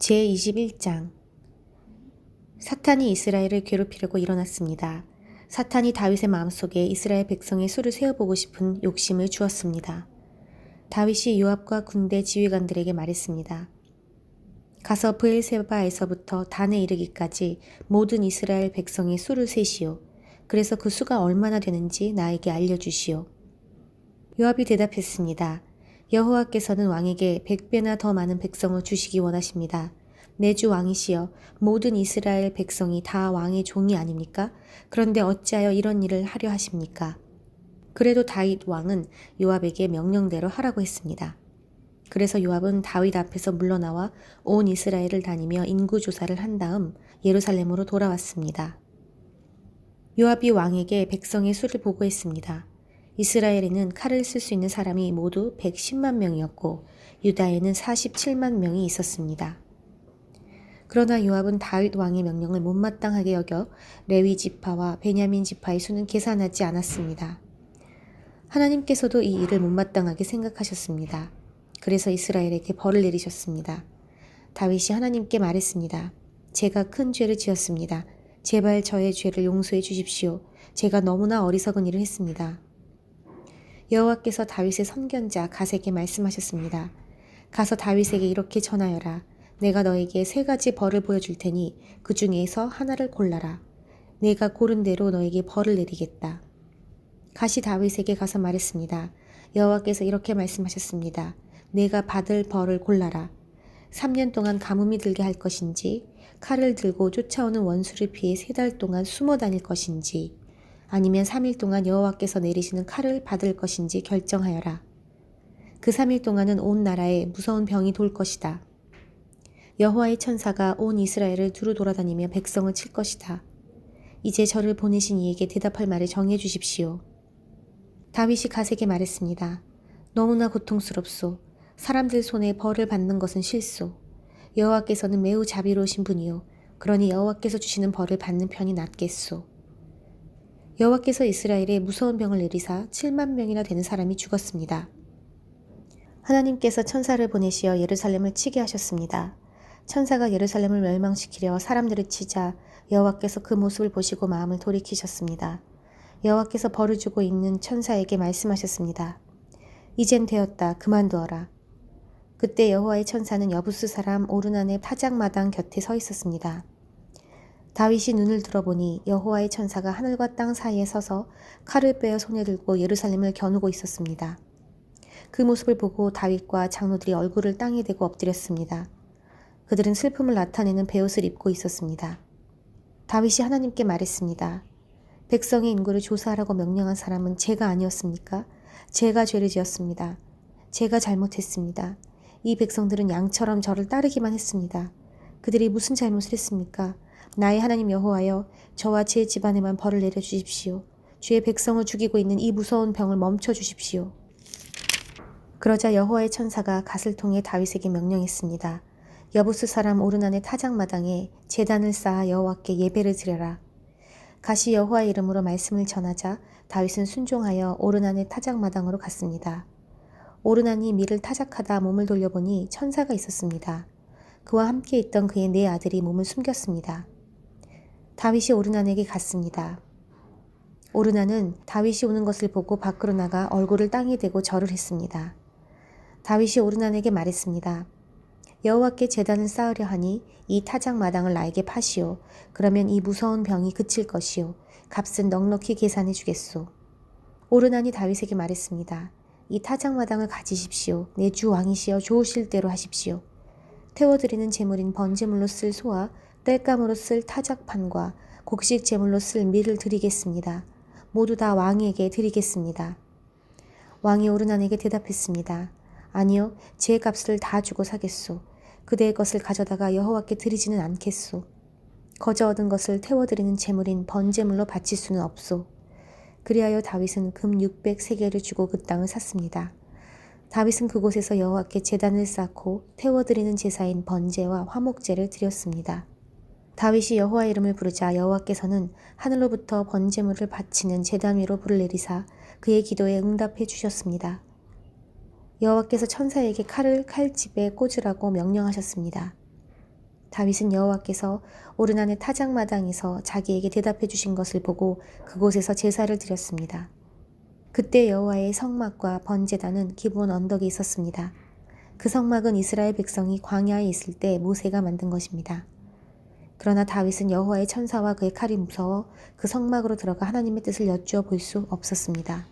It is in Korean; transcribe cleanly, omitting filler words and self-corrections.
제21장 사탄이 이스라엘을 괴롭히려고 일어났습니다. 사탄이 다윗의 마음속에 이스라엘 백성의 수를 세어보고 싶은 욕심을 주었습니다. 다윗이 요압과 군대 지휘관들에게 말했습니다. 가서 브엘세바에서부터 단에 이르기까지 모든 이스라엘 백성의 수를 세시오. 그래서 그 수가 얼마나 되는지 나에게 알려주시오. 요압이 대답했습니다. 여호와께서는 왕에게 100배나 더 많은 백성을 주시기 원하십니다. 내 주 왕이시여 모든 이스라엘 백성이 다 왕의 종이 아닙니까? 그런데 어찌하여 이런 일을 하려 하십니까? 그래도 다윗 왕은 요압에게 명령대로 하라고 했습니다. 그래서 요압은 다윗 앞에서 물러나와 온 이스라엘을 다니며 인구조사를 한 다음 예루살렘으로 돌아왔습니다. 요압이 왕에게 백성의 수를 보고했습니다. 이스라엘에는 칼을 쓸 수 있는 사람이 모두 110만 명이었고 유다에는 47만 명이 있었습니다. 그러나 요압은 다윗 왕의 명령을 못마땅하게 여겨 레위 지파와 베냐민 지파의 수는 계산하지 않았습니다. 하나님께서도 이 일을 못마땅하게 생각하셨습니다. 그래서 이스라엘에게 벌을 내리셨습니다. 다윗이 하나님께 말했습니다. 제가 큰 죄를 지었습니다. 제발 저의 죄를 용서해 주십시오. 제가 너무나 어리석은 일을 했습니다. 여호와께서 다윗의 선견자 갓에게 말씀하셨습니다. 가서 다윗에게 이렇게 전하여라. 내가 너에게 3가지 벌을 보여줄 테니 그 중에서 하나를 골라라. 내가 고른 대로 너에게 벌을 내리겠다. 갓이 다윗에게 가서 말했습니다. 여호와께서 이렇게 말씀하셨습니다. 내가 받을 벌을 골라라. 3년 동안 가뭄이 들게 할 것인지 칼을 들고 쫓아오는 원수를 피해 3달 동안 숨어 다닐 것인지 아니면 3일 동안 여호와께서 내리시는 칼을 받을 것인지 결정하여라. 그 3일 동안은 온 나라에 무서운 병이 돌 것이다. 여호와의 천사가 온 이스라엘을 두루 돌아다니며 백성을 칠 것이다. 이제 저를 보내신 이에게 대답할 말을 정해 주십시오. 다윗이 갓에게 말했습니다. 너무나 고통스럽소. 사람들 손에 벌을 받는 것은 싫소. 여호와께서는 매우 자비로우신 분이요. 그러니 여호와께서 주시는 벌을 받는 편이 낫겠소. 여호와께서 이스라엘에 무서운 병을 내리사 7만 명이나 되는 사람이 죽었습니다. 하나님께서 천사를 보내시어 예루살렘을 치게 하셨습니다. 천사가 예루살렘을 멸망시키려 사람들을 치자 여호와께서 그 모습을 보시고 마음을 돌이키셨습니다. 여호와께서 벌을 주고 있는 천사에게 말씀하셨습니다. 이젠 되었다. 그만두어라. 그때 여호와의 천사는 여부스 사람 오르난의 타작마당 곁에 서 있었습니다. 다윗이 눈을 들어보니 여호와의 천사가 하늘과 땅 사이에 서서 칼을 빼어 손에 들고 예루살렘을 겨누고 있었습니다. 그 모습을 보고 다윗과 장로들이 얼굴을 땅에 대고 엎드렸습니다. 그들은 슬픔을 나타내는 베옷을 입고 있었습니다. 다윗이 하나님께 말했습니다. 백성의 인구를 조사하라고 명령한 사람은 제가 아니었습니까? 제가 죄를 지었습니다. 제가 잘못했습니다. 이 백성들은 양처럼 저를 따르기만 했습니다. 그들이 무슨 잘못을 했습니까? 나의 하나님 여호와여, 저와 제 집안에만 벌을 내려주십시오. 주의 백성을 죽이고 있는 이 무서운 병을 멈춰주십시오. 그러자 여호와의 천사가 갓을 통해 다윗에게 명령했습니다. 여부스 사람 오르난의 타작마당에 제단을 쌓아 여호와께 예배를 드려라. 갓이 여호와의 이름으로 말씀을 전하자 다윗은 순종하여 오르난의 타작마당으로 갔습니다. 오르난이 밀을 타작하다 몸을 돌려보니 천사가 있었습니다. 그와 함께 있던 그의 4 아들이 몸을 숨겼습니다. 다윗이 오르난에게 갔습니다. 오르난은 다윗이 오는 것을 보고 밖으로 나가 얼굴을 땅에 대고 절을 했습니다. 다윗이 오르난에게 말했습니다. 여호와께 제단을 쌓으려 하니 이 타작마당을 나에게 파시오. 그러면 이 무서운 병이 그칠 것이오. 값은 넉넉히 계산해 주겠소. 오르난이 다윗에게 말했습니다. 이 타작마당을 가지십시오. 내 주 왕이시여 좋으실 대로 하십시오. 태워드리는 제물인 번제물로 쓸 소와 땔감으로 쓸 타작판과 곡식 제물로 쓸 밀을 드리겠습니다. 모두 다 왕에게 드리겠습니다. 왕이 오르난에게 대답했습니다. 아니요, 제 값을 다 주고 사겠소. 그대의 것을 가져다가 여호와께 드리지는 않겠소. 거저 얻은 것을 태워드리는 제물인 번제물로 바칠 수는 없소. 그리하여 다윗은 금 600세겔을 주고 그 땅을 샀습니다. 다윗은 그곳에서 여호와께 제단을 쌓고 태워드리는 제사인 번제와 화목제를 드렸습니다. 다윗이 여호와의 이름을 부르자 여호와께서는 하늘로부터 번제물을 바치는 제단 위로 불을 내리사 그의 기도에 응답해 주셨습니다. 여호와께서 천사에게 칼을 칼집에 꽂으라고 명령하셨습니다. 다윗은 여호와께서 오르난의 타작마당에서 자기에게 대답해 주신 것을 보고 그곳에서 제사를 드렸습니다. 그때 여호와의 성막과 번제단은 기브온 언덕에 있었습니다. 그 성막은 이스라엘 백성이 광야에 있을 때 모세가 만든 것입니다. 그러나 다윗은 여호와의 천사와 그의 칼이 무서워 그 성막으로 들어가 하나님의 뜻을 여쭈어 볼 수 없었습니다.